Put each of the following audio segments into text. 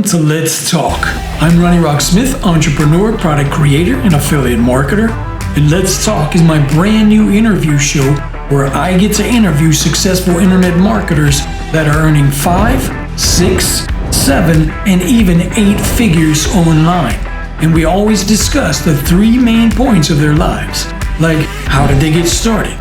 welcome to Let's Talk. I'm Ronnie Rokk Smith, entrepreneur, product creator, and affiliate marketer. And Let's Talk is my brand new interview show where I get to interview successful internet marketers that are earning 5, 6, 7, and even 8 figures online. And we always discuss the 3 main points of their lives, like how did they get started?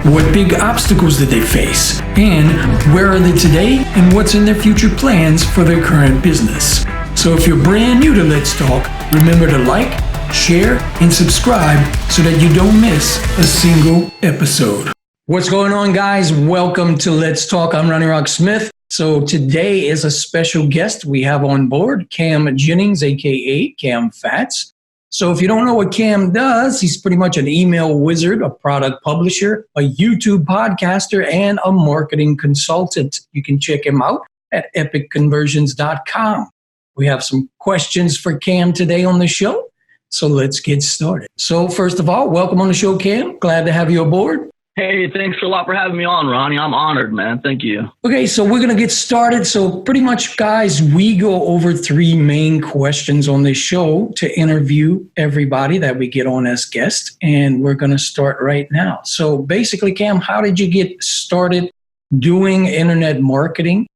What big obstacles did they face? And where are they today? And what's in their future plans for their current business? So if you're brand new to Let's Talk, remember to like, share, and subscribe so that you don't miss a single episode. What's going on, guys? Welcome to Let's Talk. I'm Ronnie Rokk Smith. So today is a special guest we have on board, Kam Jennings, aka Kam Fats. So if you don't know what Kam does, he's pretty much an email wizard, a product publisher, a YouTube podcaster, and a marketing consultant. You can check him out at epicconversions.com. We have some questions for Kam today on the show, so let's get started. So first of all, welcome on the show, Kam. Glad to have you aboard. Hey, thanks a lot for having me on, Ronnie. I'm honored, man. Thank you. Okay, so we're going to get started. So pretty much, guys, we go over 3 main questions on this show to interview everybody that we get on as guests, and we're going to start right now. So basically, Kam, how did you get started doing internet marketing,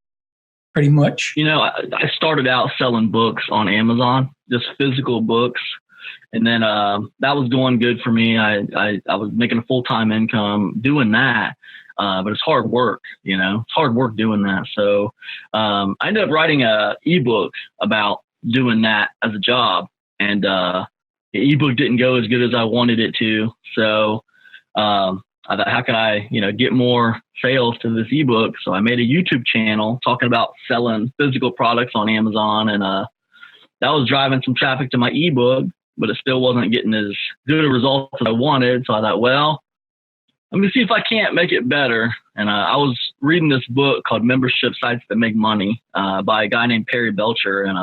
pretty much? You know, I started out selling books on Amazon, just physical books. And then that was going good for me. I was making a full-time income doing that, but it's hard work, you know. It's hard work doing that. So I ended up writing an ebook about doing that as a job, and the ebook didn't go as good as I wanted it to. So I thought, how can I, get more sales to this ebook? So I made a YouTube channel talking about selling physical products on Amazon, and that was driving some traffic to my ebook, but it still wasn't getting as good a result as I wanted. So I thought, well, let me see if I can't make it better. And I was reading this book called Membership Sites That Make Money by a guy named Perry Belcher. And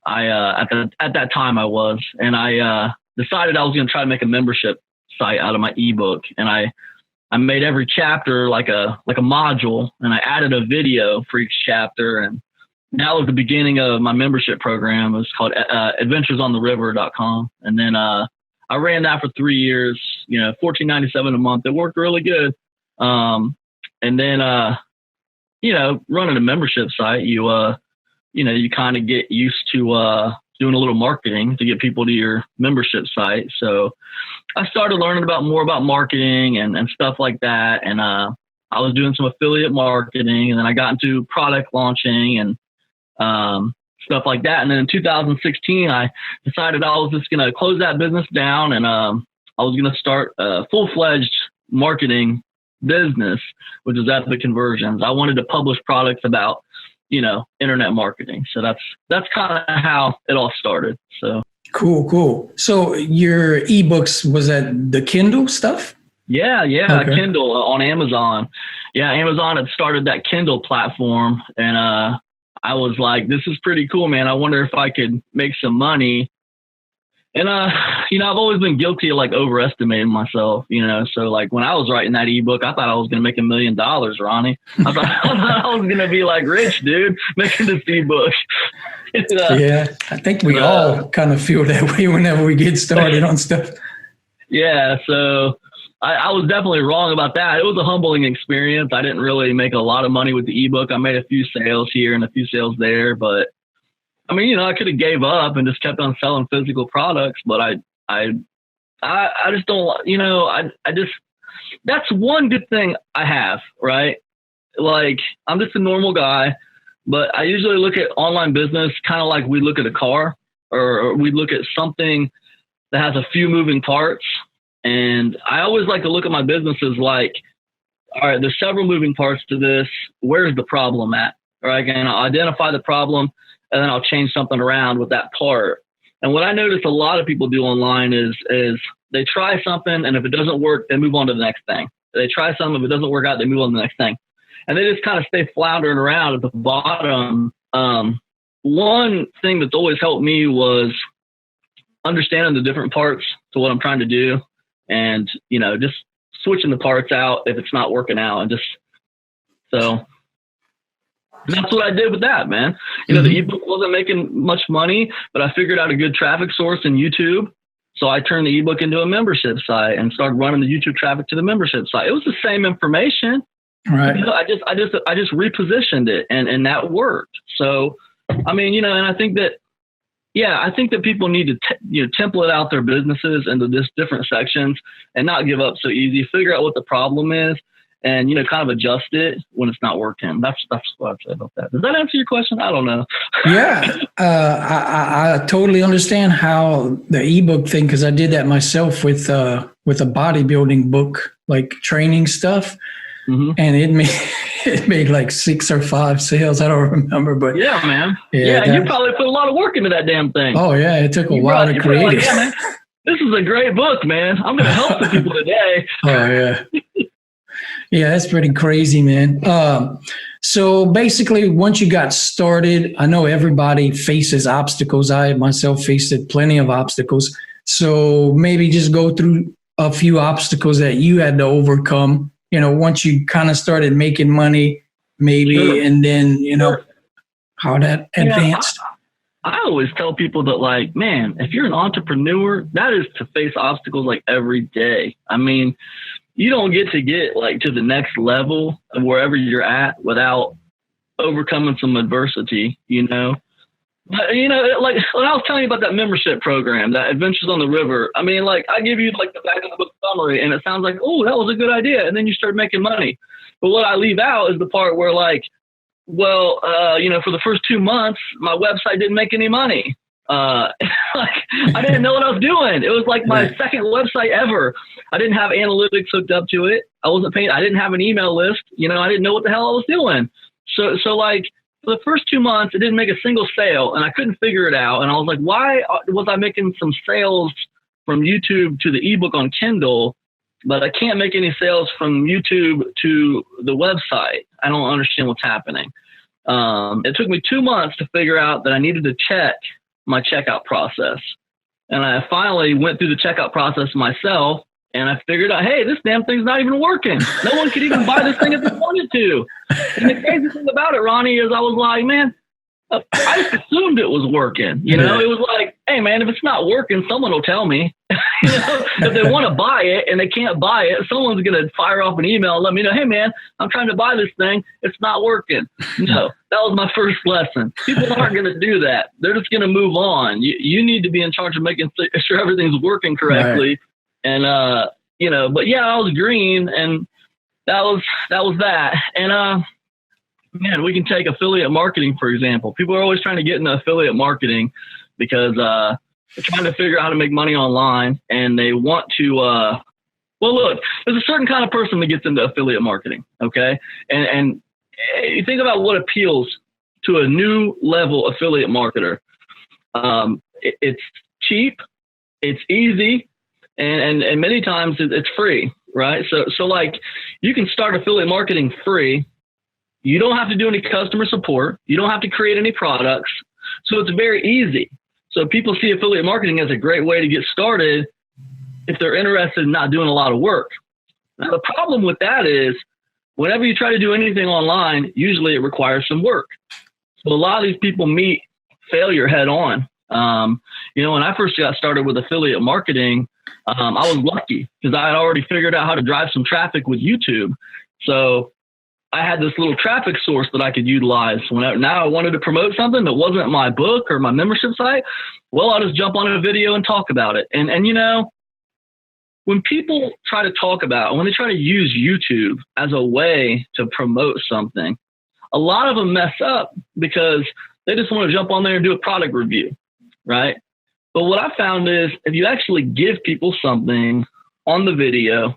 at that time I was, and I decided I was going to try to make a membership site out of my ebook. And I made every chapter like a module, and I added a video for each chapter. And that was the beginning of my membership program. It was called adventuresontheriver.com. And then I ran that for 3 years, $14.97 a month. It worked really good. And then, running a membership site, you kind of get used to doing a little marketing to get people to your membership site. So I started learning more about marketing and stuff like that. And I was doing some affiliate marketing, and then I got into product launching and stuff like that. And then in 2016, I decided I was just going to close that business down, and I was going to start a full-fledged marketing business, which is Epic Conversions. I wanted to publish products about, internet marketing. So that's kind of how it all started. So Cool. So your ebooks, was that the Kindle stuff? Yeah, okay. Kindle on Amazon. Yeah, Amazon had started that Kindle platform, and I was like, this is pretty cool, man. I wonder if I could make some money. And, I've always been guilty of overestimating myself, So when I was writing that ebook, I thought I was going to make $1 million, Ronnie. I thought I was going to be rich, dude, making this ebook. Yeah, I think we all kind of feel that way whenever we get started on stuff. Yeah, so I was definitely wrong about that. It was a humbling experience. I didn't really make a lot of money with the ebook. I made a few sales here and a few sales there, but I could have gave up and just kept on selling physical products. But I just don't, that's one good thing I have, right? I'm just a normal guy, but I usually look at online business kind of like we look at a car, or we look at something that has a few moving parts. And I always like to look at my businesses like, all right, there's several moving parts to this. Where's the problem at? All right, and I'll identify the problem, and then I'll change something around with that part. And what I notice a lot of people do online is they try something, and if it doesn't work, they move on to the next thing. They try something, if it doesn't work out, they move on to the next thing. And they just kind of stay floundering around at the bottom. One thing that's always helped me was understanding the different parts to what I'm trying to do. And, just switching the parts out if it's not working out, and just so And that's what I did with that, man. You know, the ebook wasn't making much money, but I figured out a good traffic source in YouTube. So I turned the ebook into a membership site and started running the YouTube traffic to the membership site. It was the same information. Right. You know, I just repositioned it, and that worked. So, I mean, you know, and I think that people need to, template out their businesses into just different sections and not give up so easy. Figure out what the problem is, and, kind of adjust it when it's not working. That's what I'd say about that. Does that answer your question? I don't know. Yeah, I totally understand how the ebook thing, because I did that myself with a bodybuilding book, like training stuff, and it made like 6 or 5 sales. I don't remember, but yeah, man. Yeah, and you probably put a lot of work into that damn thing. Oh yeah, it took a while to create it. Yeah, man, this is a great book, man. I'm going to help the people today. Oh yeah. Yeah, that's pretty crazy, man. So basically, once you got started, I know everybody faces obstacles. I myself faced plenty of obstacles. So maybe just go through a few obstacles that you had to overcome, once you kind of started making money, maybe, sure. And then, sure. How that advanced. I always tell people that, like, man, if you're an entrepreneur, that is to face obstacles like every day. I mean, you don't get like to the next level of wherever you're at without overcoming some adversity, But, like when I was telling you about that membership program, that Adventures on the River, I mean, like, I give you like the back of the book summary and it sounds like, oh, that was a good idea. And then you start making money. But what I leave out is the part where, like, well, for the first 2 months, my website didn't make any money. Like, I didn't know what I was doing. It was like my second website ever. I didn't have analytics hooked up to it. I wasn't paying. I didn't have an email list. I didn't know what the hell I was doing. So like for the first 2 months, it didn't make a single sale, and I couldn't figure it out. And I was like, why was I making some sales from YouTube to the ebook on Kindle, but I can't make any sales from YouTube to the website? I don't understand what's happening. It took me 2 months to figure out that I needed to check my checkout process. And I finally went through the checkout process myself, and I figured out, hey, this damn thing's not even working. No one could even buy this thing if they wanted to. And the crazy thing about it, Ronnie, is I was like, man, I just assumed it was working. It was like, hey, man, if it's not working, someone will tell me. If they want to buy it and they can't buy it, someone's going to fire off an email and let me know, hey, man, I'm trying to buy this thing. It's not working. No, that was my first lesson. People aren't going to do that. They're just going to move on. You need to be in charge of making sure everything's working correctly. Right. And, but yeah, I was green, and that was that. And, man, we can take affiliate marketing, for example. People are always trying to get into affiliate marketing because they're trying to figure out how to make money online, and they want to well, look, there's a certain kind of person that gets into affiliate marketing, okay? And you think about what appeals to a new level affiliate marketer. It's cheap, it's easy, and many times it's free, right? So like, you can start affiliate marketing free. You don't have to do any customer support. You don't have to create any products. So it's very easy. So people see affiliate marketing as a great way to get started if they're interested in not doing a lot of work. Now, the problem with that is whenever you try to do anything online, usually it requires some work. So a lot of these people meet failure head on. When I first got started with affiliate marketing, I was lucky because I had already figured out how to drive some traffic with YouTube. So I had this little traffic source that I could utilize. Now I wanted to promote something that wasn't my book or my membership site. Well, I'll just jump on a video and talk about it. And when people try to talk about, when they try to use YouTube as a way to promote something, a lot of them mess up because they just want to jump on there and do a product review, right? But what I found is if you actually give people something on the video,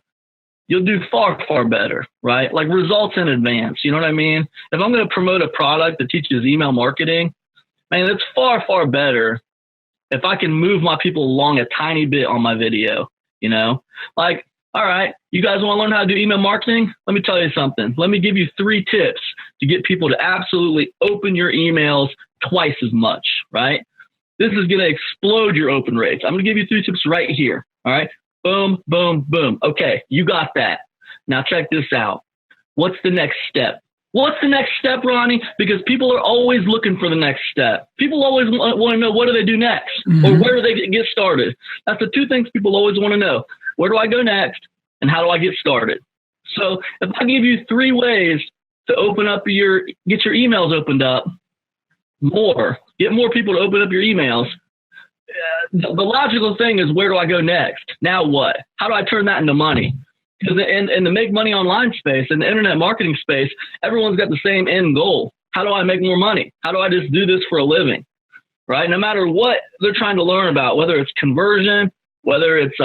you'll do far, far better, right? Like results in advance. You know what I mean? If I'm going to promote a product that teaches email marketing, man, it's far, far better if I can move my people along a tiny bit on my video, Like, all right, you guys want to learn how to do email marketing? Let me tell you something. Let me give you 3 tips to get people to absolutely open your emails twice as much, right? This is going to explode your open rates. I'm going to give you 3 tips right here, all right? Boom, boom, boom. Okay, you got that. Now check this out. What's the next step? What's the next step, Ronnie? Because people are always looking for the next step. People always want to know, what do they do next? Or where do they get started? That's the two things people always want to know. Where do I go next? And how do I get started? So if I give you 3 ways to get your emails opened up get more people to open up your emails, the logical thing is, where do I go next? Now what? How do I turn that into money? Because in the make money online space, in the internet marketing space, everyone's got the same end goal. How do I make more money? How do I just do this for a living? Right? No matter what they're trying to learn about, whether it's conversion, whether it's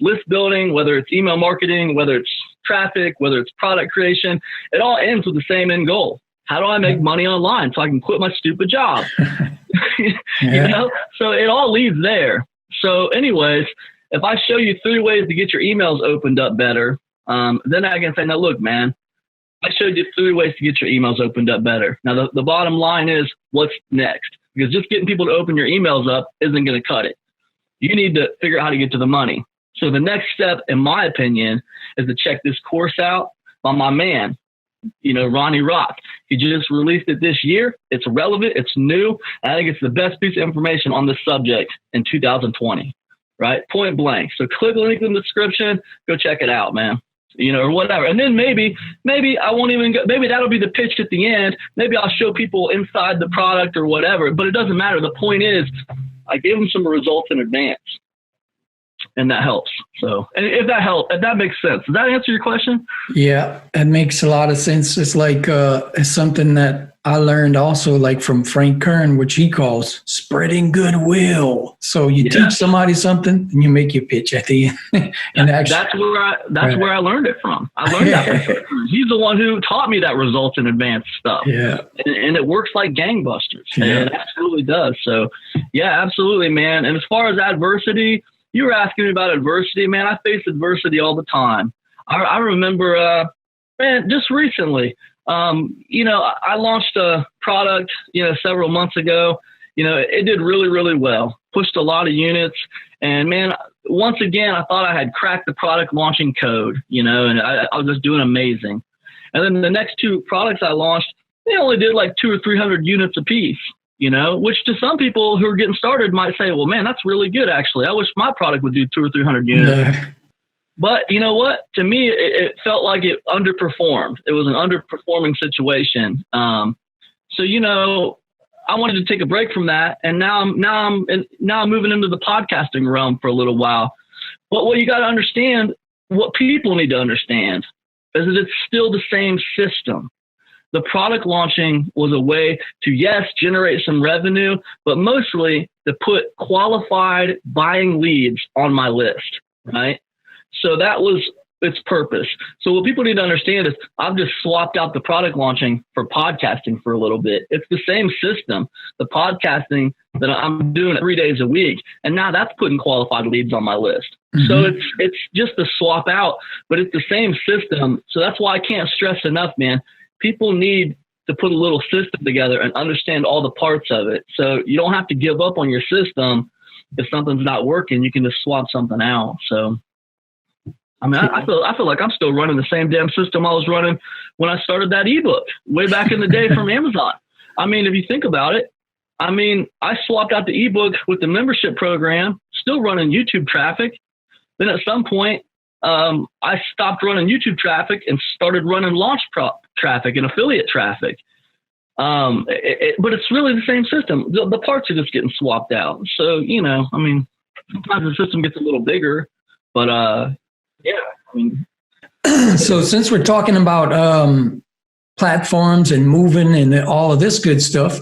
list building, whether it's email marketing, whether it's traffic, whether it's product creation, it all ends with the same end goal. How do I make money online so I can quit my stupid job? You know? So it all leads there. So anyways, if I show you 3 ways to get your emails opened up better, then I can say, now look, man, I showed you 3 ways to get your emails opened up better. Now the bottom line is, what's next? Because just getting people to open your emails up isn't going to cut it. You need to figure out how to get to the money. So the next step, in my opinion, is to check this course out by my man, Ronnie Rokk. He just released it this year. It's relevant. It's new. I think it's the best piece of information on this subject in 2020, right? Point blank. So click the link in the description. Go check it out, man. Or whatever. And then maybe I won't even go, maybe that'll be the pitch at the end. Maybe I'll show people inside the product or whatever, but it doesn't matter. The point is, I gave them some results in advance, and that helps. So, and if that makes sense, does that answer your question? Yeah, it makes a lot of sense. It's like it's something that I learned also, like from Frank Kern, which he calls spreading goodwill. So you teach somebody something, and you make your pitch at the end. And that's where I learned it from. I learned that from Kern. He's the one who taught me that results in advance stuff. Yeah, and it works like gangbusters. Yeah. It absolutely does. So, yeah, absolutely, man. And as far as adversity, you were asking me about adversity, man. I face adversity all the time. I remember, man, just recently. I launched a product, several months ago. It did really, really well, pushed a lot of units. And man, once again, I thought I had cracked the product launching code, and I was just doing amazing. And then the next 2 products I launched, they only did like 200 or 300 units a piece, which to some people who are getting started might say, well, man, that's really good. Actually, I wish my product would do 200 or 300 units. Yeah. But you know what? To me, it felt like it underperformed. It was an underperforming situation. So I wanted to take a break from that, and now I'm moving into the podcasting realm for a little while. But what you got to understand, what people need to understand, is that it's still the same system. The product launching was a way to, yes, generate some revenue, but mostly to put qualified buying leads on my list, right? So that was its purpose. So what people need to understand is I've just swapped out the product launching for podcasting for a little bit. It's the same system, the podcasting that I'm doing 3 days a week. And now that's putting qualified leads on my list. Mm-hmm. So it's just a swap out, but it's the same system. So that's why I can't stress enough, man. People need to put a little system together and understand all the parts of it. So you don't have to give up on your system. If something's not working, you can just swap something out. So I mean, I feel like I'm still running the same damn system I was running when I started that ebook way back in the day from Amazon. I mean, if you think about it, I mean, I swapped out the ebook with the membership program, still running YouTube traffic. Then at some point, I stopped running YouTube traffic and started running launch traffic and affiliate traffic. But it's really the same system. The parts are just getting swapped out. So, I mean, sometimes the system gets a little bigger, but yeah, I mean. So since we're talking about platforms and moving and all of this good stuff,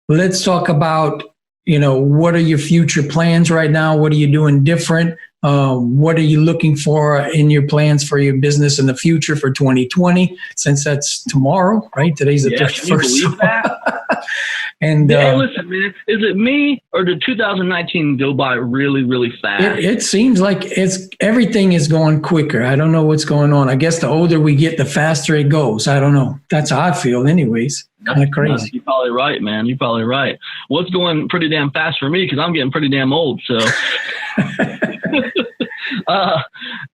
let's talk about, what are your future plans right now? What are you doing different? What are you looking for in your plans for your business in the future for 2020? Since that's tomorrow, right? Today's the 31st. Can you believe that? And hey, listen, man, is it me or did 2019 go by really, really fast? It seems like everything is going quicker. I don't know what's going on. I guess the older we get, the faster it goes. I don't know. That's how I feel anyways. Kind of crazy. You're probably right, man. You're probably right. Well, it's going pretty damn fast for me because I'm getting pretty damn old. So,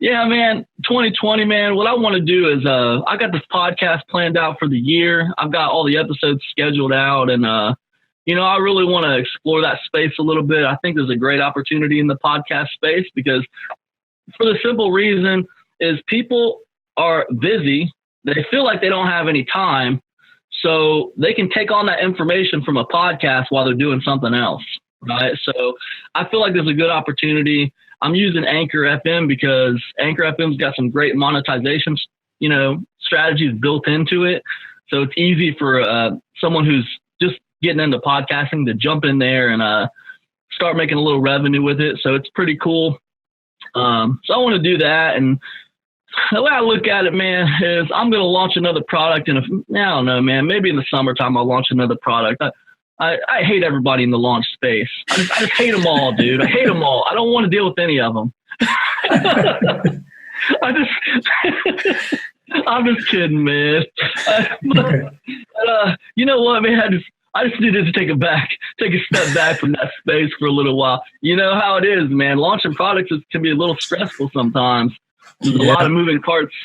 yeah, man, 2020, man, what I want to do is I got this podcast planned out for the year. I've got all the episodes scheduled out, and I really want to explore that space a little bit. I think there's a great opportunity in the podcast space because for the simple reason is people are busy. They feel like they don't have any time, so they can take on that information from a podcast while they're doing something else, right? So I feel like there's a good opportunity. I'm using Anchor FM because Anchor FM's got some great monetization, strategies built into it. So it's easy for someone who's just getting into podcasting to jump in there and start making a little revenue with it. So it's pretty cool. So I want to do that. And the way I look at it, man, is I'm going to launch another product. And I don't know, man, maybe in the summertime I'll launch another product. I hate everybody in the launch space. I just hate them all, dude. I hate them all. I don't want to deal with any of them. I'm just kidding, man. You know what, man? I just needed to take a step back from that space for a little while. You know how it is, man. Launching products can be a little stressful sometimes. There's a lot of moving parts.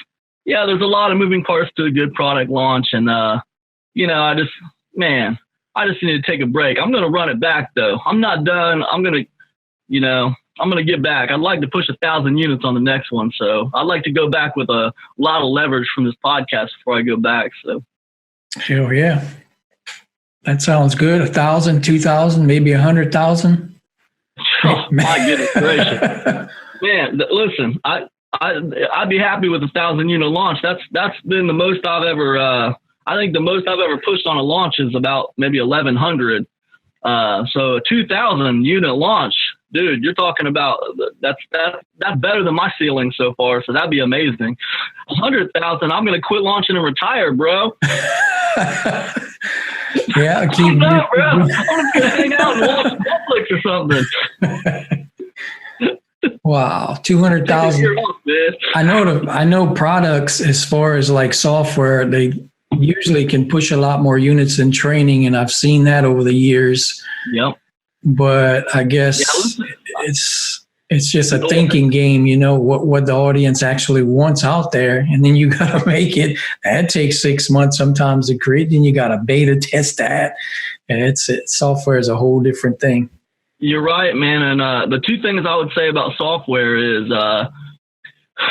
Yeah, there's a lot of moving parts to a good product launch. And, I just need to take a break. I'm going to run it back, though. I'm not done. I'm going to get back. I'd like to push 1,000 units on the next one. So I'd like to go back with a lot of leverage from this podcast before I go back. So. Hell yeah. That sounds good. 1,000, 2,000, maybe 100,000. Oh, my goodness gracious. Man, listen, I'd be happy with 1,000 unit launch. That's been the most I've ever. I think the most I've ever pushed on a launch is about maybe 1,100. So a 2,000 unit launch, dude. You're talking about that's better than my ceiling so far. So that'd be amazing. 100,000. I'm gonna quit launching and retire, bro. Yeah, I'm not, bro. I'm just gonna hang out and watch Netflix or something. Wow, 200,000. I know products as far as like software, they usually can push a lot more units in training, and I've seen that over the years. Yep. But I guess it's just a thinking game, what the audience actually wants out there, and then you got to make it. That takes 6 months sometimes to create. Then you got to beta test that, and software is a whole different thing. You're right, man. And the two things I would say about software is,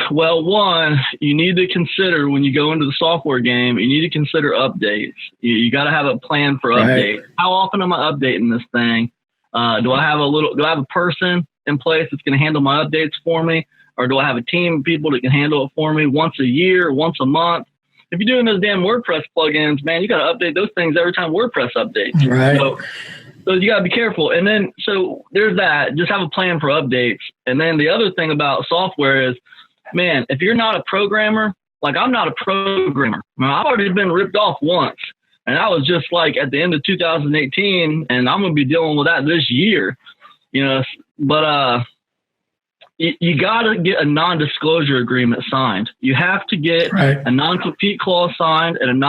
one, you need to consider when you go into the software game, you need to consider updates. You got to have a plan for updates. Right. How often am I updating this thing? Do I have a person in place that's going to handle my updates for me? Or do I have a team of people that can handle it for me once a year, once a month? If you're doing those damn WordPress plugins, man, you got to update those things every time WordPress updates. Right. So you got to be careful. And then, so there's that. Just have a plan for updates. And then the other thing about software is, man, if you're not a programmer, like I'm not a programmer. I've already been ripped off once. And I was just like at the end of 2018, and I'm going to be dealing with that this year. But you got to get a non-disclosure agreement signed. You have to get a non-compete clause signed and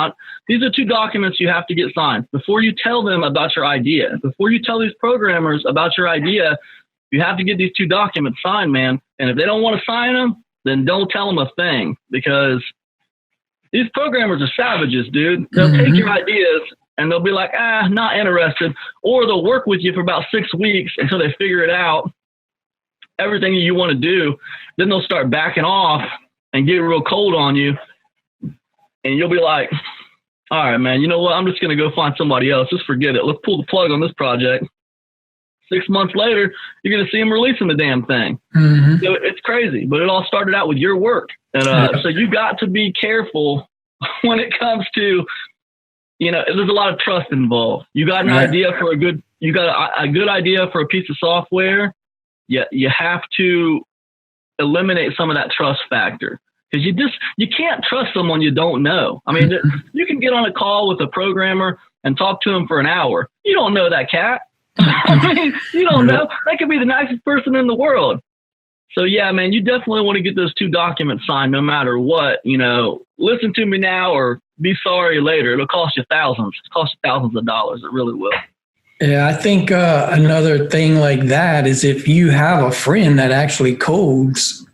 these are two documents you have to get signed before you tell them about your idea. Before you tell these programmers about your idea, you have to get these two documents signed, man. And if they don't want to sign them, then don't tell them a thing, because these programmers are savages, dude. They'll take your ideas and they'll be like, not interested. Or they'll work with you for about 6 weeks until they figure it out, everything you want to do. Then they'll start backing off and get real cold on you. And you'll be like, all right, man, you know what? I'm just going to go find somebody else. Just forget it. Let's pull the plug on this project. 6 months later, you're going to see them releasing the damn thing. So it's crazy, but it all started out with your work. And so you got to be careful when it comes to, there's a lot of trust involved. You got an idea for a good idea for a piece of software. You have to eliminate some of that trust factor, because you can't trust someone you don't know. I mean, you can get on a call with a programmer and talk to him for an hour. You don't know that cat. I mean, you don't know. That could be the nicest person in the world. So yeah, man, you definitely want to get those two documents signed no matter what. Listen to me now or be sorry later. It'll cost you thousands. It'll cost you thousands of dollars. It really will. Yeah, I think another thing like that is if you have a friend that actually codes,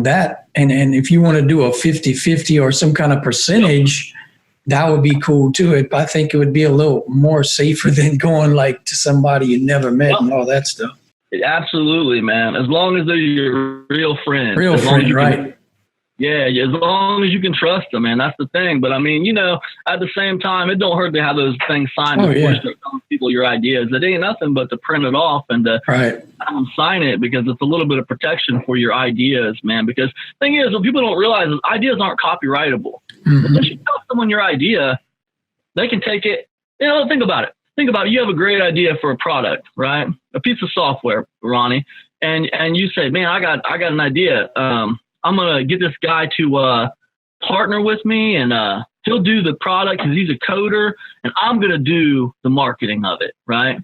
that, and if you want to do a 50-50 or some kind of percentage, that would be cool too. I think it would be a little more safer than going like to somebody you never met and all that stuff. Absolutely, man. As long as they're your real friend. Real friend, right. Yeah, as long as you can trust them, man. That's the thing. But I mean, at the same time, it don't hurt to have those things signed before you start telling people your ideas. It ain't nothing but to print it off and to have them sign it, because it's a little bit of protection for your ideas, man. Because the thing is, what people don't realize is ideas aren't copyrightable. Unless you tell someone your idea, they can take it. Think about it. Think about it. You have a great idea for a product, right? A piece of software, Ronnie, and you say, man, I got an idea. I'm going to get this guy to partner with me, and he'll do the product because he's a coder, and I'm going to do the marketing of it, right?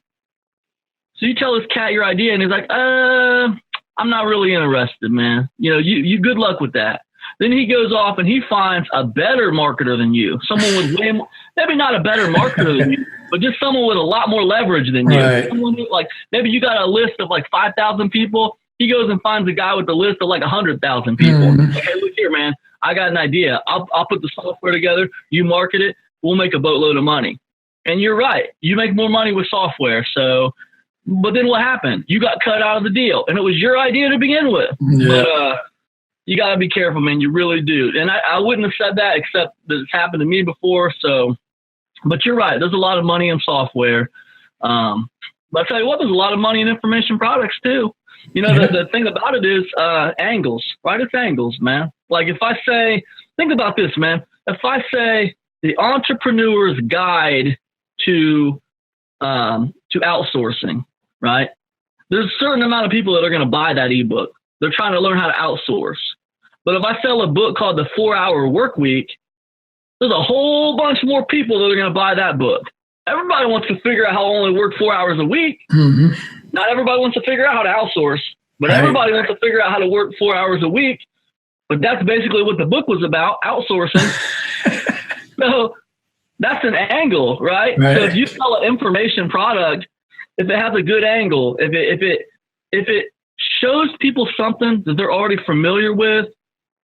So you tell this cat your idea, and he's like, I'm not really interested, man. You good luck with that. Then he goes off and he finds a better marketer than you, someone with way more, maybe not a better marketer than you, but just someone with a lot more leverage than you. Right. Someone with, like, maybe you got a list of like 5,000 people. He goes and finds a guy with a list of like 100,000 people. Okay, look here, man. I got an idea. I'll put the software together. You market it. We'll make a boatload of money. And you're right. You make more money with software. So, but then what happened? You got cut out of the deal, and it was your idea to begin with. Yeah. But you got to be careful, man. You really do. And I wouldn't have said that except that it's happened to me before. So, but you're right. There's a lot of money in software. But I'll tell you what, there's a lot of money in information products too. The thing about it is angles, right? It's angles, man. Like if I say, think about this, man. If I say the entrepreneur's guide to outsourcing, right? There's a certain amount of people that are going to buy that ebook. They're trying to learn how to outsource. But if I sell a book called The 4-Hour Work Week, there's a whole bunch more people that are going to buy that book. Everybody wants to figure out how to only work 4 hours a week. Not everybody wants to figure out how to outsource, but everybody wants to figure out how to work 4 hours a week. But that's basically what the book was about, outsourcing. So that's an angle, right? So if you sell an information product, if it has a good angle, if it shows people something that they're already familiar with,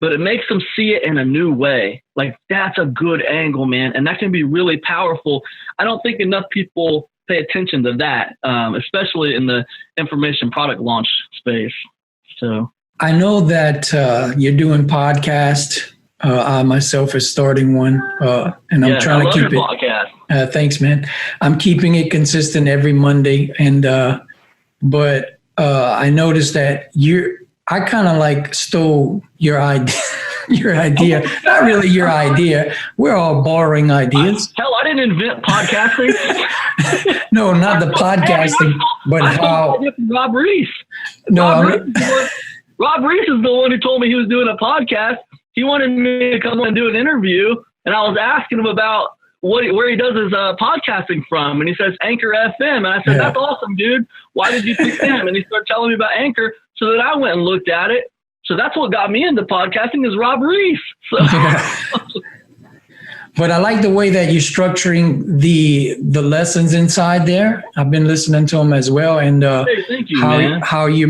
but it makes them see it in a new way, like that's a good angle, man. And that can be really powerful. I don't think enough people pay attention to that, especially in the information product launch space. So I know that you're doing podcast. I myself is starting one, and I'm trying to keep it. Podcast. Thanks, man. I'm keeping it consistent every Monday, and but I noticed that I kind of like stole your idea. Your idea, not really your idea. We're all borrowing ideas. Hell, I didn't invent podcasting. No, not the podcasting, but how. Rob Reese. No, Rob Reese is the one who told me he was doing a podcast. He wanted me to come and do an interview, and I was asking him about where he does his podcasting from, and he says Anchor FM, and I said, that's awesome, dude. Why did you pick him? And he started telling me about Anchor, so that I went and looked at it. So that's what got me into podcasting is Rob Reese. So. But I like the way that you're structuring the lessons inside there. I've been listening to them as well, and hey, thank you, man. how you're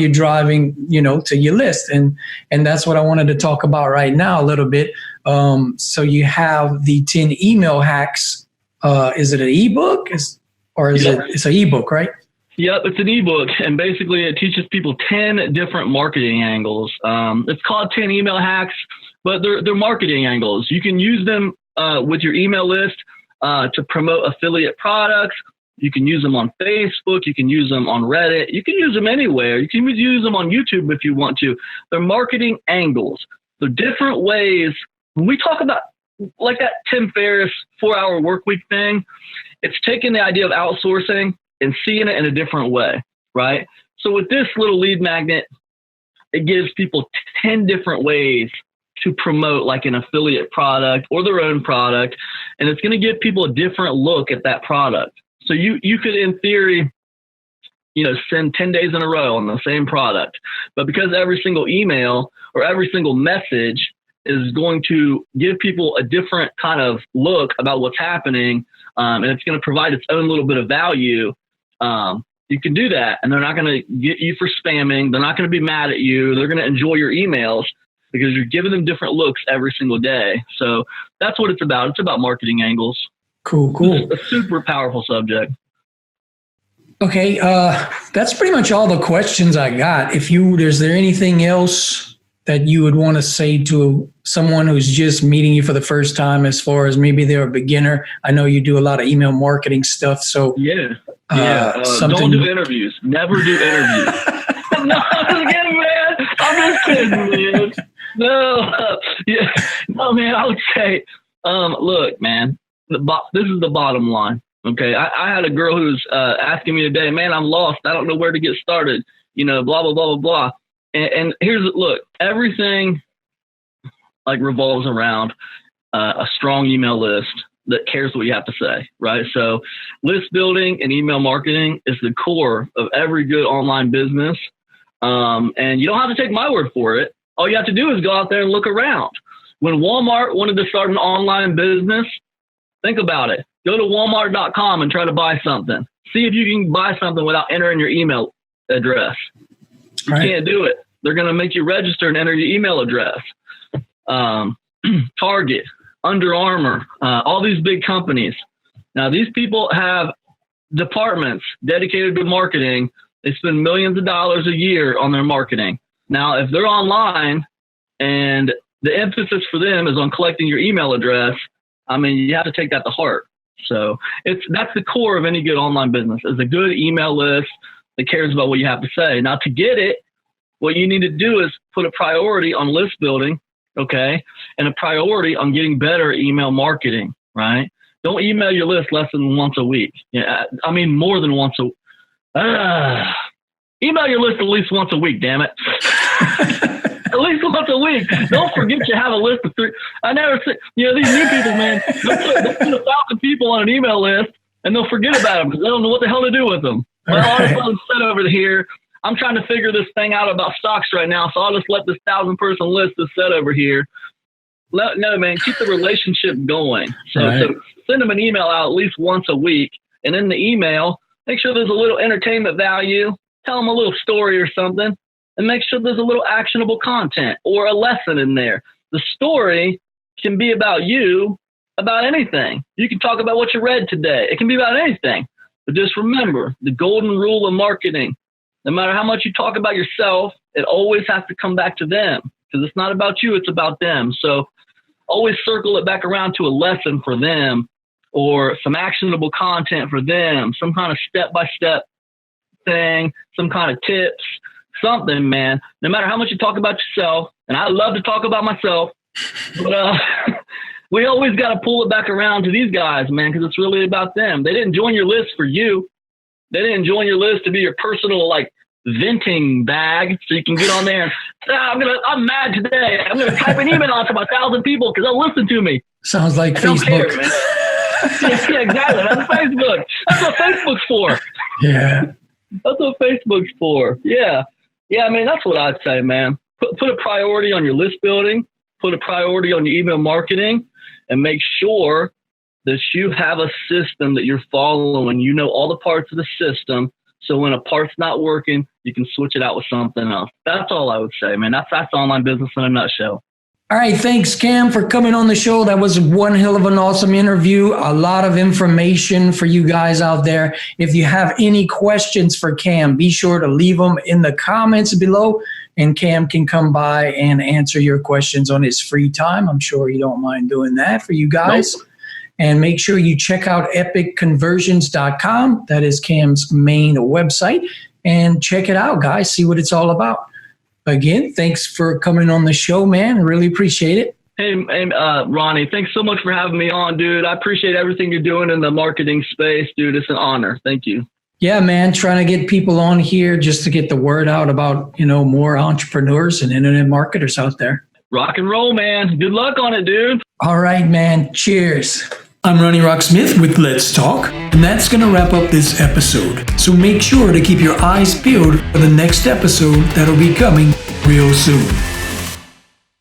driving, to your list, and that's what I wanted to talk about right now a little bit. So you have the 10 email hacks. Is it an ebook? It's an ebook, right? Yep, it's an ebook, and basically it teaches people 10 different marketing angles. It's called 10 email hacks, but they're marketing angles. You can use them with your email list to promote affiliate products. You can use them on Facebook. You can use them on Reddit. You can use them anywhere. You can use them on YouTube if you want to. They're marketing angles. They're different ways. When we talk about like that Tim Ferriss 4-hour work week thing, it's taking the idea of outsourcing and seeing it in a different way, right? So with this little lead magnet, it gives people 10 different ways to promote like an affiliate product or their own product, and it's going to give people a different look at that product. So you could, in theory, send 10 days in a row on the same product, but because every single email or every single message is going to give people a different kind of look about what's happening, and it's going to provide its own little bit of value, You can do that, and they're not going to get you for spamming. They're not going to be mad at you. They're going to enjoy your emails because you're giving them different looks every single day. So that's what it's about. It's about marketing angles. Cool. It's a super powerful subject. Okay, that's pretty much all the questions I got. Is there anything else that you would want to say to someone who's just meeting you for the first time, as far as maybe they're a beginner? I know you do a lot of email marketing stuff, so don't do interviews. Never do interviews. No, I'm just kidding, man. I'm just kidding, man. No, man. I would say, look, man. This is the bottom line. Okay, I had a girl who was asking me today, man, I'm lost. I don't know where to get started. Blah blah blah blah blah. And look, everything like revolves around a strong email list that cares what you have to say, right? So list building and email marketing is the core of every good online business. And you don't have to take my word for it. All you have to do is go out there and look around. When Walmart wanted to start an online business, think about it. Go to walmart.com and try to buy something. See if you can buy something without entering your email address. You can't do it. They're going to make you register and enter your email address. Target, Under Armour, all these big companies. Now, these people have departments dedicated to marketing. They spend millions of dollars a year on their marketing. Now, if they're online and the emphasis for them is on collecting your email address, I mean, you have to take that to heart. So that's the core of any good online business, is a good email list that cares about what you have to say. Now, to get it, what you need to do is put a priority on list building, okay, and a priority on getting better at email marketing, right? Don't email your list less than once a week. Yeah, I mean more than once a week. Email your list at least once a week, damn it. At least once a week. Don't forget you have a list of 3. I never see, these new people, man, they'll put 1,000 people on an email list and they'll forget about them because they don't know what the hell to do with them. Well, all of a sudden, set over here. I'm trying to figure this thing out about stocks right now, so I'll just let this 1,000-person list is set over here. No, man, keep the relationship going. So send them an email out at least once a week, and in the email, make sure there's a little entertainment value. Tell them a little story or something, and make sure there's a little actionable content or a lesson in there. The story can be about you, about anything. You can talk about what you read today. It can be about anything. But just remember, the golden rule of marketing, no matter how much you talk about yourself, it always has to come back to them, because it's not about you, it's about them. So always circle it back around to a lesson for them or some actionable content for them, some kind of step-by-step thing, some kind of tips, something, man. No matter how much you talk about yourself, and I love to talk about myself, but we always got to pull it back around to these guys, man, because it's really about them. They didn't join your list for you. They didn't join your list to be your personal, venting bag, so you can get on there and say, I'm mad today. I'm going to type an email out to my 1,000 people because they'll listen to me. Sounds like Facebook. Care, man. Yeah, exactly. That's Facebook. That's what Facebook's for. Yeah. That's what Facebook's for. Yeah. Yeah, I mean, that's what I'd say, man. Put a priority on your list building, put a priority on your email marketing, and make sure that you have a system that you're following. You know all the parts of the system, so when a part's not working, you can switch it out with something else. That's all I would say, man. That's online business in a nutshell. All right, thanks, Kam, for coming on the show. That was one hell of an awesome interview. A lot of information for you guys out there. If you have any questions for Kam, be sure to leave them in the comments below, and Kam can come by and answer your questions on his free time. I'm sure he don't mind doing that for you guys. Nope. And make sure you check out epicconversions.com. That is Kam's main website. And check it out, guys. See what it's all about. Again, thanks for coming on the show, man. I really appreciate it. Hey, Ronnie, thanks so much for having me on, dude. I appreciate everything you're doing in the marketing space, dude. It's an honor. Thank you. Yeah, man. Trying to get people on here just to get the word out about, more entrepreneurs and internet marketers out there. Rock and roll, man. Good luck on it, dude. All right, man. Cheers. I'm Ronnie Rokk Smith with Let's Talk, and that's going to wrap up this episode. So make sure to keep your eyes peeled for the next episode that'll be coming real soon.